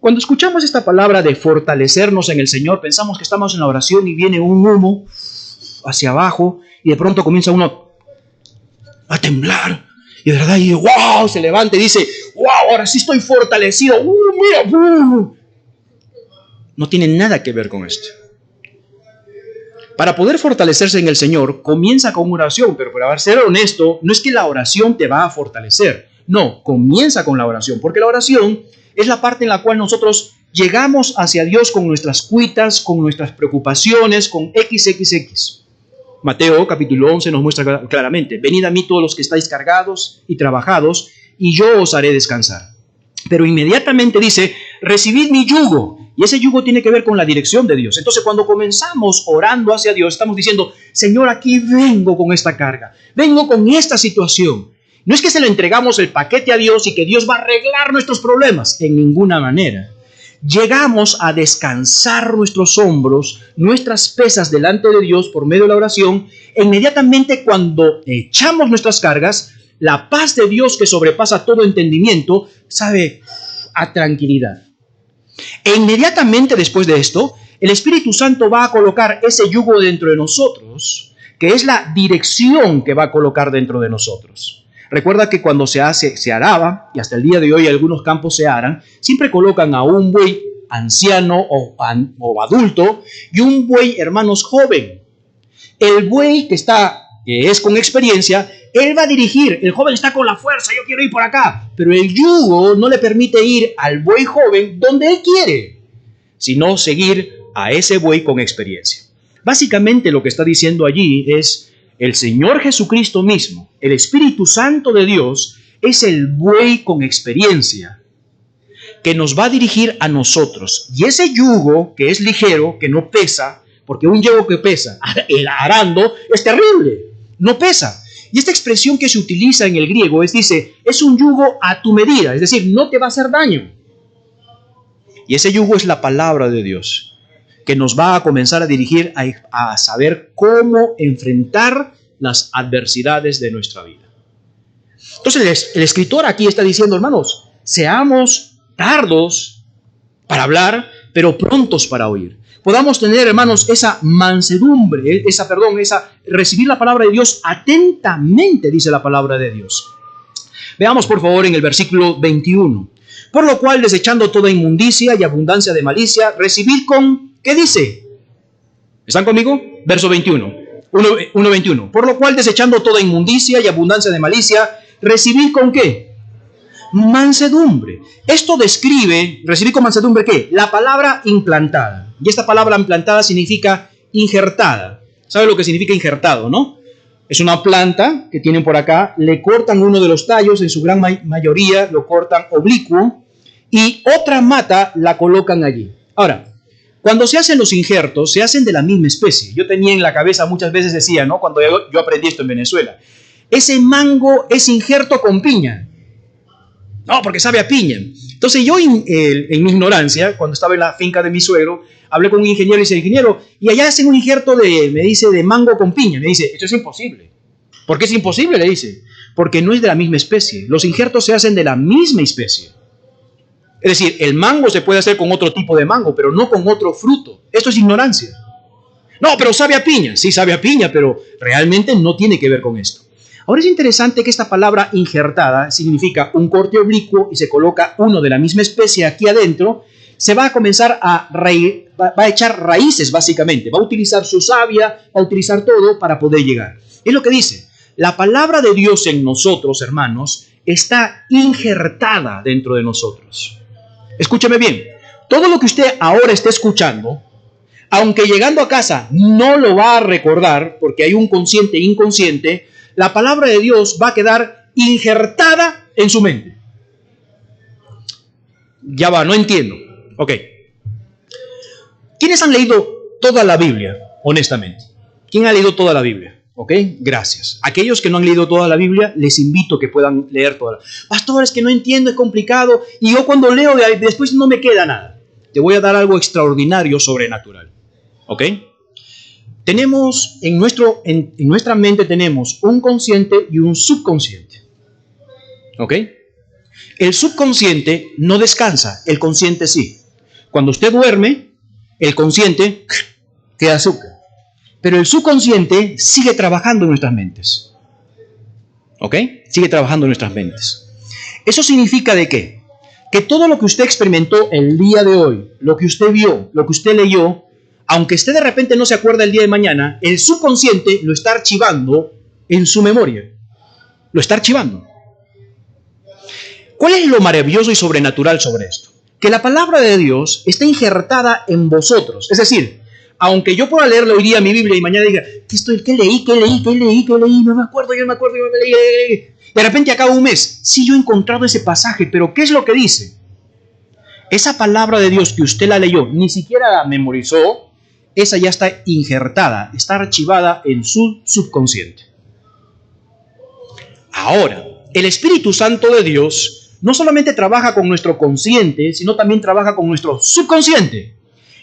Cuando escuchamos esta palabra de fortalecernos en el Señor, pensamos que estamos en la oración y viene un humo hacia abajo y de pronto comienza uno a temblar. Y de verdad, y wow, se levanta y dice, wow, ahora sí estoy fortalecido. Mira. No tiene nada que ver con esto. Para poder fortalecerse en el Señor, comienza con oración, pero para ser honesto, no es que la oración te va a fortalecer. No, comienza con la oración, porque la oración es la parte en la cual nosotros llegamos hacia Dios con nuestras cuitas, con nuestras preocupaciones, con XXX. Mateo capítulo 11 nos muestra claramente, venid a mí todos los que estáis cargados y trabajados, y yo os haré descansar. Pero inmediatamente dice, recibid mi yugo, y ese yugo tiene que ver con la dirección de Dios. Entonces cuando comenzamos orando hacia Dios, estamos diciendo, Señor, aquí vengo con esta carga, vengo con esta situación. No es que se le entregamos el paquete a Dios y que Dios va a arreglar nuestros problemas, en ninguna manera. Llegamos a descansar nuestros hombros, nuestras pesas delante de Dios por medio de la oración. E inmediatamente cuando echamos nuestras cargas, la paz de Dios que sobrepasa todo entendimiento, sabe a tranquilidad. E inmediatamente después de esto, el Espíritu Santo va a colocar ese yugo dentro de nosotros, que es la dirección que va a colocar dentro de nosotros. Recuerda que cuando se araba, y hasta el día de hoy algunos campos se aran, siempre colocan a un buey anciano o adulto y un buey, hermanos, joven. El buey que es con experiencia, él va a dirigir. El joven está con la fuerza, yo quiero ir por acá. Pero el yugo no le permite ir al buey joven donde él quiere, sino seguir a ese buey con experiencia. Básicamente lo que está diciendo allí es, el Señor Jesucristo mismo, el Espíritu Santo de Dios, es el buey con experiencia que nos va a dirigir a nosotros. Y ese yugo que es ligero, que no pesa, porque un yugo que pesa, arando, es terrible, no pesa. Y esta expresión que se utiliza en el griego dice, es un yugo a tu medida, es decir, no te va a hacer daño. Y ese yugo es la palabra de Dios, que nos va a comenzar a dirigir a saber cómo enfrentar las adversidades de nuestra vida. Entonces el escritor aquí está diciendo, hermanos, seamos tardos para hablar, pero prontos para oír. Podamos tener, hermanos, esa mansedumbre, recibir la palabra de Dios atentamente, dice la palabra de Dios. Veamos, por favor, en el versículo 21. Por lo cual, desechando toda inmundicia y abundancia de malicia, recibid con, ¿qué dice? ¿Están conmigo? Verso 21. 1:21. Por lo cual, desechando toda inmundicia y abundancia de malicia, recibid con ¿qué? Mansedumbre. Esto describe, recibir con mansedumbre, ¿qué? La palabra implantada. Y esta palabra implantada significa injertada. ¿Sabe lo que significa injertado, no? Es una planta que tienen por acá, le cortan uno de los tallos, en su gran mayoría lo cortan oblicuo, y otra mata la colocan allí. Ahora, cuando se hacen los injertos, se hacen de la misma especie. Yo tenía en la cabeza, muchas veces decía, ¿no? Cuando yo aprendí esto en Venezuela, ese mango es injerto con piña. No, porque sabe a piña. Entonces yo en mi ignorancia, cuando estaba en la finca de mi suegro, hablé con un ingeniero y dice, ingeniero, y allá hacen un injerto de mango con piña. Me dice, esto es imposible. ¿Por qué es imposible? Le dice, porque no es de la misma especie. Los injertos se hacen de la misma especie. Es decir, el mango se puede hacer con otro tipo de mango, pero no con otro fruto. Esto es ignorancia. No, pero sabe a piña. Sí, sabe a piña, pero realmente no tiene que ver con esto. Ahora es interesante que esta palabra injertada significa un corte oblicuo y se coloca uno de la misma especie aquí adentro. Se va a comenzar va a echar raíces básicamente. Va a utilizar su savia, va a utilizar todo para poder llegar. Es lo que dice. La palabra de Dios en nosotros, hermanos, está injertada dentro de nosotros. Escúcheme bien, todo lo que usted ahora está escuchando, aunque llegando a casa no lo va a recordar, porque hay un consciente e inconsciente, la palabra de Dios va a quedar injertada en su mente. Ya va, no entiendo. Ok. ¿Quiénes han leído toda la Biblia, honestamente? ¿Quién ha leído toda la Biblia? ¿Ok? Gracias. Aquellos que no han leído toda la Biblia, les invito a que puedan leer toda la Biblia. Pastor, es que no entiendo, es complicado, y yo cuando leo después no me queda nada. Te voy a dar algo extraordinario, sobrenatural. ¿Ok? Tenemos en nuestra mente tenemos un consciente y un subconsciente. ¿Ok? El subconsciente no descansa, el consciente sí. Cuando usted duerme, el consciente queda azúcar. Pero el subconsciente sigue trabajando en nuestras mentes. ¿Ok? Sigue trabajando en nuestras mentes. ¿Eso significa de qué? Que todo lo que usted experimentó el día de hoy, lo que usted vio, lo que usted leyó, aunque usted de repente no se acuerda el día de mañana, el subconsciente lo está archivando en su memoria. Lo está archivando. ¿Cuál es lo maravilloso y sobrenatural sobre esto? Que la palabra de Dios está injertada en vosotros. Es decir, aunque yo pueda leerle hoy día mi Biblia y mañana diga, ¿qué leí? No me acuerdo, yo me leí. Y de repente acaba un mes. Sí, yo he encontrado ese pasaje, pero ¿qué es lo que dice? Esa palabra de Dios que usted la leyó, ni siquiera la memorizó, esa ya está injertada, está archivada en su subconsciente. Ahora, el Espíritu Santo de Dios no solamente trabaja con nuestro consciente, sino también trabaja con nuestro subconsciente.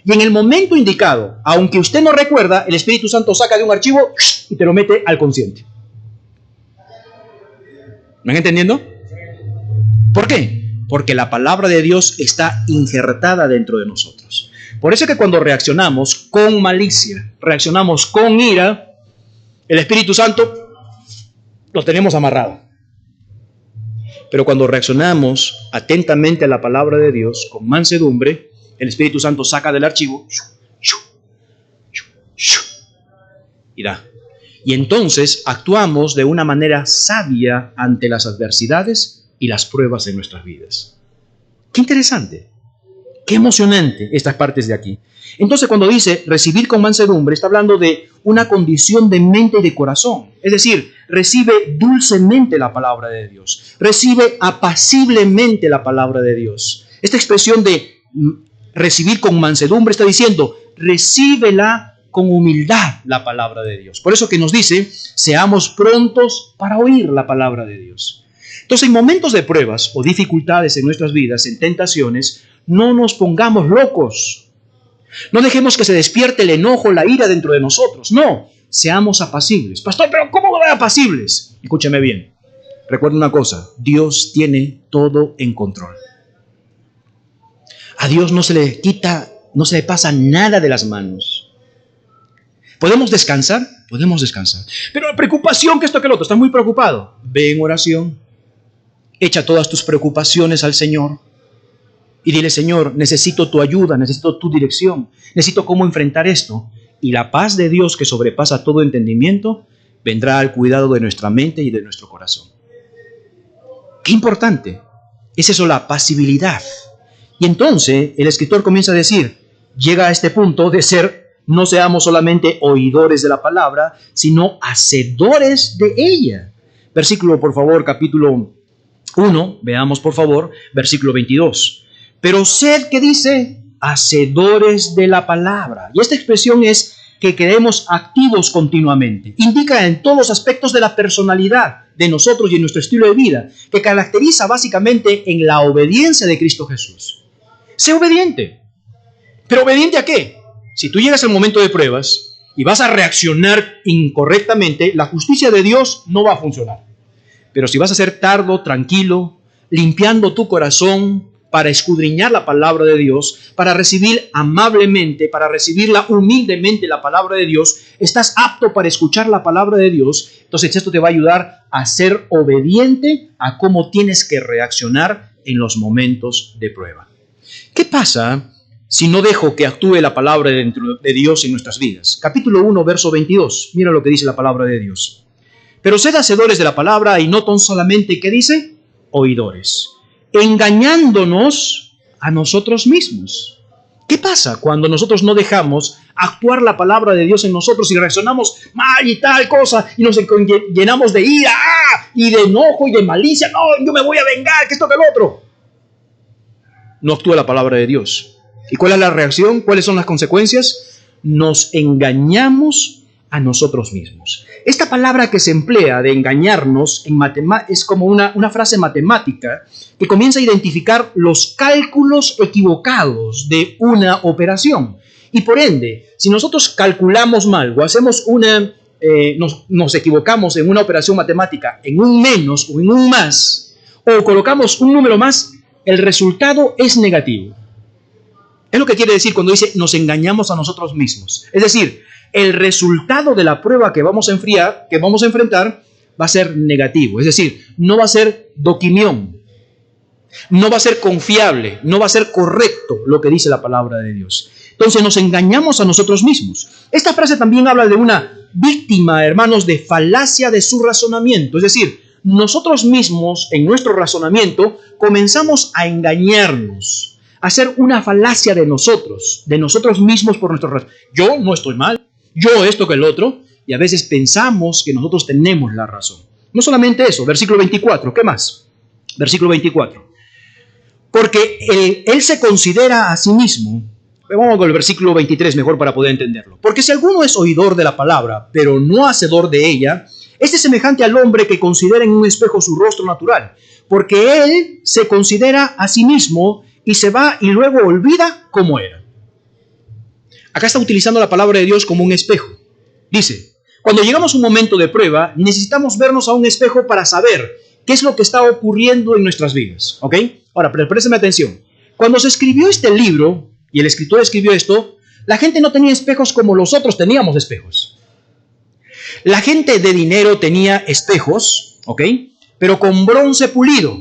Y en el momento indicado, aunque usted no recuerda, el Espíritu Santo saca de un archivo y te lo mete al consciente. ¿Me están entendiendo? ¿Por qué? Porque la palabra de Dios está injertada dentro de nosotros. Por eso es que cuando reaccionamos con malicia, reaccionamos con ira, el Espíritu Santo lo tenemos amarrado. Pero cuando reaccionamos atentamente a la palabra de Dios, con mansedumbre, el Espíritu Santo saca del archivo y da. Y entonces actuamos de una manera sabia ante las adversidades y las pruebas en nuestras vidas. ¡Qué interesante! ¡Qué emocionante estas partes de aquí! Entonces cuando dice recibir con mansedumbre, está hablando de una condición de mente y de corazón. Es decir, recibe dulcemente la palabra de Dios. Recibe apaciblemente la palabra de Dios. Esta expresión de recibir con mansedumbre está diciendo, recíbela con humildad la palabra de Dios. Por eso que nos dice, seamos prontos para oír la palabra de Dios. Entonces, en momentos de pruebas o dificultades en nuestras vidas, en tentaciones, no nos pongamos locos. No dejemos que se despierte el enojo, la ira dentro de nosotros. No, seamos apacibles. Pastor, ¿pero cómo voy a apacibles? Escúcheme bien. Recuerda una cosa, Dios tiene todo en control. A Dios no se le quita, no se le pasa nada de las manos. ¿Podemos descansar? Podemos descansar. Pero la preocupación, que esto, que lo otro, está muy preocupado. Ve en oración. Echa todas tus preocupaciones al Señor. Y dile, Señor, necesito tu ayuda, necesito tu dirección, necesito cómo enfrentar esto. Y la paz de Dios que sobrepasa todo entendimiento vendrá al cuidado de nuestra mente y de nuestro corazón. Qué importante es eso, la pasibilidad. Y entonces el escritor comienza a decir, llega a este punto de ser, no seamos solamente oidores de la palabra, sino hacedores de ella. Versículo, por favor, capítulo 1, veamos por favor, versículo 22. Pero sed, ¿qué dice? Hacedores de la palabra. Y esta expresión es que quedemos activos continuamente. Indica en todos los aspectos de la personalidad de nosotros y en nuestro estilo de vida, que caracteriza básicamente en la obediencia de Cristo Jesús. Sé obediente. ¿Pero obediente a qué? Si tú llegas al momento de pruebas y vas a reaccionar incorrectamente, la justicia de Dios no va a funcionar. Pero si vas a ser tardo, tranquilo, limpiando tu corazón para escudriñar la palabra de Dios, para recibir amablemente, para recibirla humildemente la palabra de Dios, estás apto para escuchar la palabra de Dios, entonces esto te va a ayudar a ser obediente a cómo tienes que reaccionar en los momentos de prueba. ¿Qué pasa si no dejo que actúe la palabra de Dios en nuestras vidas? Capítulo 1, verso 22. Mira lo que dice la palabra de Dios. Pero sed hacedores de la palabra y no tan solamente, ¿qué dice? Oidores, engañándonos a nosotros mismos. ¿Qué pasa cuando nosotros no dejamos actuar la palabra de Dios en nosotros y reaccionamos mal y tal cosa y nos llenamos de ira y de enojo y de malicia? No, yo me voy a vengar, que esto que el otro. No actúa la palabra de Dios. ¿Y cuál es la reacción? ¿Cuáles son las consecuencias? Nos engañamos a nosotros mismos. Esta palabra que se emplea de engañarnos en es como una frase matemática que comienza a identificar los cálculos equivocados de una operación. Y por ende, si nosotros calculamos mal o hacemos nos equivocamos en una operación matemática en un menos o en un más, o colocamos un número más, el resultado es negativo. Es lo que quiere decir cuando dice nos engañamos a nosotros mismos. Es decir, el resultado de la prueba que vamos a enfrentar va a ser negativo. Es decir, no va a ser doquimión, no va a ser confiable, no va a ser correcto lo que dice la palabra de Dios. Entonces nos engañamos a nosotros mismos. Esta frase también habla de una víctima, hermanos, de falacia de su razonamiento. Es decir, nosotros mismos en nuestro razonamiento comenzamos a engañarnos, a hacer una falacia de nosotros mismos por nuestro razón. Yo no estoy mal, yo esto que el otro, y a veces pensamos que nosotros tenemos la razón. No solamente eso, versículo 24, ¿qué más? Versículo 24. Porque él se considera a sí mismo. Vamos con el versículo 23 mejor para poder entenderlo. Porque si alguno es oidor de la palabra, pero no hacedor de ella, este es semejante al hombre que considera en un espejo su rostro natural. Porque él se considera a sí mismo y se va y luego olvida cómo era. Acá está utilizando la palabra de Dios como un espejo. Dice, cuando llegamos a un momento de prueba, necesitamos vernos a un espejo para saber qué es lo que está ocurriendo en nuestras vidas. ¿Ok? Ahora, pero préstame atención. Cuando se escribió este libro, y el escritor escribió esto, la gente no tenía espejos como nosotros teníamos espejos. La gente de dinero tenía espejos, ¿ok? Pero con bronce pulido.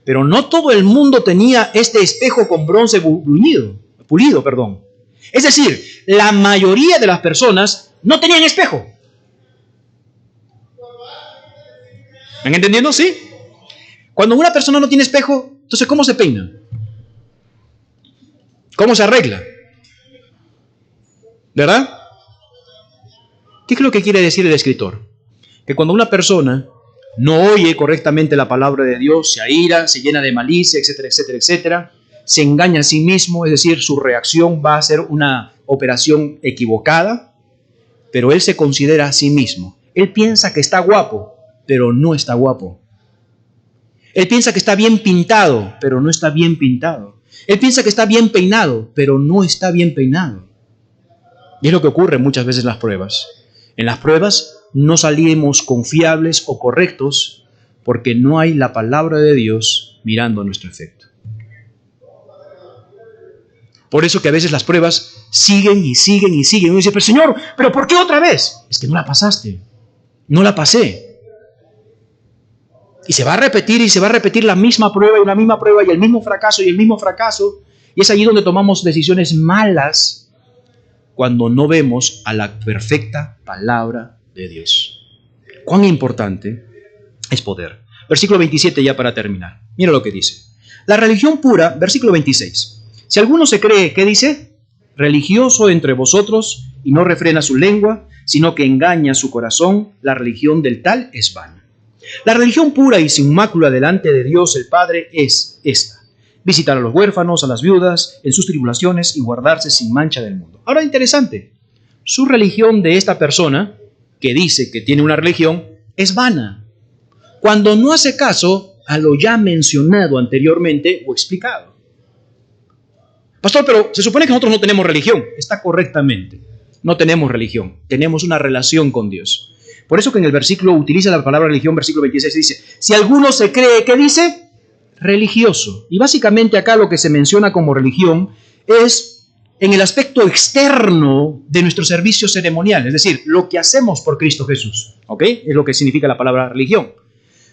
Pero no todo el mundo tenía este espejo con bronce pulido. Es decir, la mayoría de las personas no tenían espejo. ¿Me han entendido? ¿Sí? Cuando una persona no tiene espejo, entonces ¿cómo se peina? ¿Cómo se arregla? ¿Verdad? ¿Qué es lo que quiere decir el escritor? Que cuando una persona no oye correctamente la palabra de Dios, se aira, se llena de malicia, etcétera, etcétera, etcétera, se engaña a sí mismo, es decir, su reacción va a ser una operación equivocada, pero él se considera a sí mismo. Él piensa que está guapo, pero no está guapo. Él piensa que está bien pintado, pero no está bien pintado. Él piensa que está bien peinado, pero no está bien peinado. Y es lo que ocurre muchas veces en las pruebas. En las pruebas no salimos confiables o correctos porque no hay la palabra de Dios mirando nuestro efecto. Por eso que a veces las pruebas siguen y siguen y siguen. Uno dice, pero Señor, ¿pero por qué otra vez? Es que no la pasaste. No la pasé. Y se va a repetir y se va a repetir la misma prueba y una misma prueba y el mismo fracaso y el mismo fracaso. Y es allí donde tomamos decisiones malas cuando no vemos a la perfecta palabra de Dios. Cuán importante es poder. Versículo 27 ya para terminar. Mira lo que dice. La religión pura, versículo 26. Si alguno se cree, ¿qué dice? Religioso entre vosotros y no refrena su lengua, sino que engaña su corazón, la religión del tal es vana. La religión pura y sin mácula delante de Dios el Padre es esta: visitar a los huérfanos, a las viudas, en sus tribulaciones y guardarse sin mancha del mundo. Ahora, interesante, su religión de esta persona, que dice que tiene una religión, es vana, cuando no hace caso a lo ya mencionado anteriormente o explicado. Pastor, pero se supone que nosotros no tenemos religión. Está correctamente, no tenemos religión, tenemos una relación con Dios. Por eso que en el versículo utiliza la palabra religión, versículo 26 dice, si alguno se cree, ¿qué dice? Religioso. Y básicamente acá lo que se menciona como religión es en el aspecto externo de nuestro servicio ceremonial, es decir, lo que hacemos por Cristo Jesús, ¿ok? Es lo que significa la palabra religión.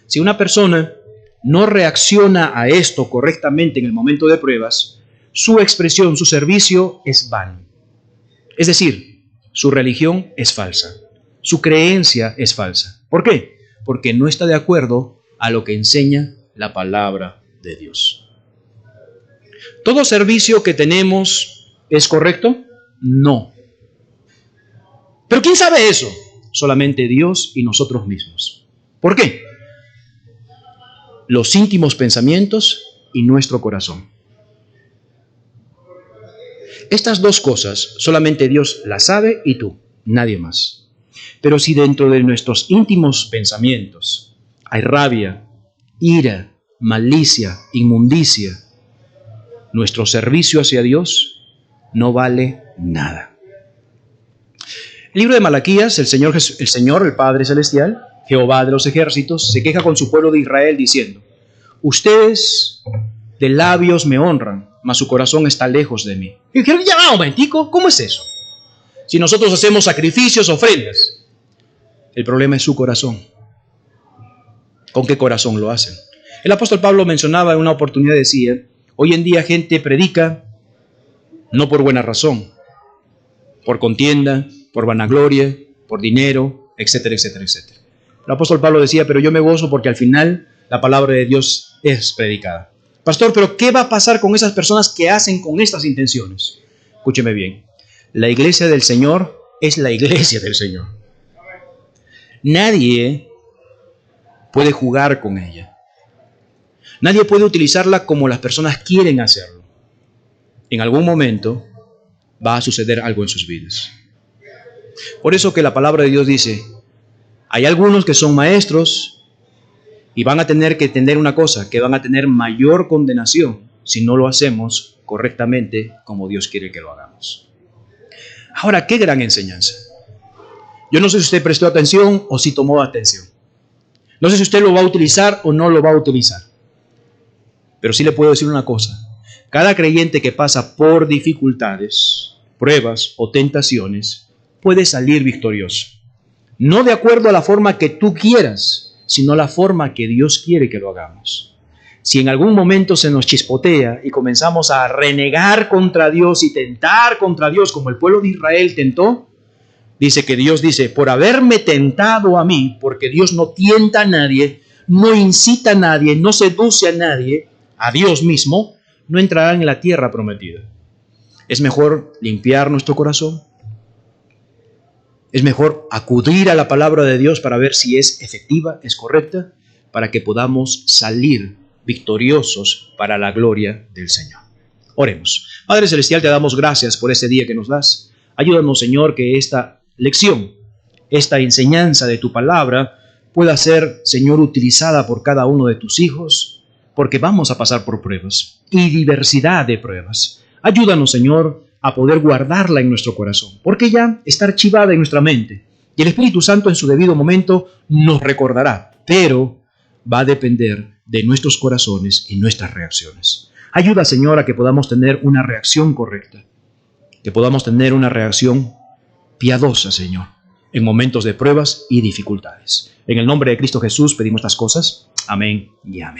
Si una persona no reacciona a esto correctamente en el momento de pruebas, su expresión, su servicio es vano. Es decir, su religión es falsa. Su creencia es falsa. ¿Por qué? Porque no está de acuerdo a lo que enseña la palabra de Dios. ¿Todo servicio que tenemos es correcto? No. ¿Pero quién sabe eso? Solamente Dios y nosotros mismos. ¿Por qué? Los íntimos pensamientos y nuestro corazón. Estas dos cosas solamente Dios las sabe y tú, nadie más. Pero si dentro de nuestros íntimos pensamientos hay rabia, ira, malicia, inmundicia, nuestro servicio hacia Dios no vale nada. El libro de Malaquías, el Señor, el Padre Celestial, Jehová de los ejércitos, se queja con su pueblo de Israel diciendo, ustedes de labios me honran, mas su corazón está lejos de mí. Y dijeron, ya va un momentico, ¿cómo es eso? Si nosotros hacemos sacrificios, ofrendas, el problema es su corazón. ¿Con qué corazón lo hacen? El apóstol Pablo mencionaba en una oportunidad, decía, hoy en día gente predica no por buena razón, por contienda, por vanagloria, por dinero, etcétera, etcétera, etcétera. El apóstol Pablo decía, pero yo me gozo porque al final la palabra de Dios es predicada. Pastor, pero ¿qué va a pasar con esas personas que hacen con estas intenciones? Escúcheme bien, la iglesia del Señor es la iglesia del Señor. Nadie puede jugar con ella. Nadie puede utilizarla como las personas quieren hacerlo. En algún momento va a suceder algo en sus vidas. Por eso que la palabra de Dios dice, hay algunos que son maestros y van a tener que entender una cosa, que van a tener mayor condenación si no lo hacemos correctamente como Dios quiere que lo hagamos. Ahora, qué gran enseñanza. Yo no sé si usted prestó atención o si tomó atención. No sé si usted lo va a utilizar o no lo va a utilizar. Pero sí le puedo decir una cosa. Cada creyente que pasa por dificultades, pruebas o tentaciones puede salir victorioso. No de acuerdo a la forma que tú quieras, sino la forma que Dios quiere que lo hagamos. Si en algún momento se nos chispotea y comenzamos a renegar contra Dios y tentar contra Dios como el pueblo de Israel tentó, dice que Dios dice, por haberme tentado a mí, porque Dios no tienta a nadie, no incita a nadie, no seduce a nadie, a Dios mismo, no entrarán en la tierra prometida. Es mejor limpiar nuestro corazón. Es mejor acudir a la palabra de Dios para ver si es efectiva, es correcta, para que podamos salir victoriosos para la gloria del Señor. Oremos. Padre Celestial, te damos gracias por este día que nos das. Ayúdanos, Señor, que esta lección, esta enseñanza de tu palabra pueda ser, Señor, utilizada por cada uno de tus hijos, porque vamos a pasar por pruebas y diversidad de pruebas. Ayúdanos, Señor, a poder guardarla en nuestro corazón, porque ya está archivada en nuestra mente y el Espíritu Santo en su debido momento nos recordará, pero va a depender de nuestros corazones y nuestras reacciones. Ayuda, Señor, a que podamos tener una reacción correcta, que podamos tener una reacción piadosa, Señor, en momentos de pruebas y dificultades. En el nombre de Cristo Jesús pedimos estas cosas. Amén y amén.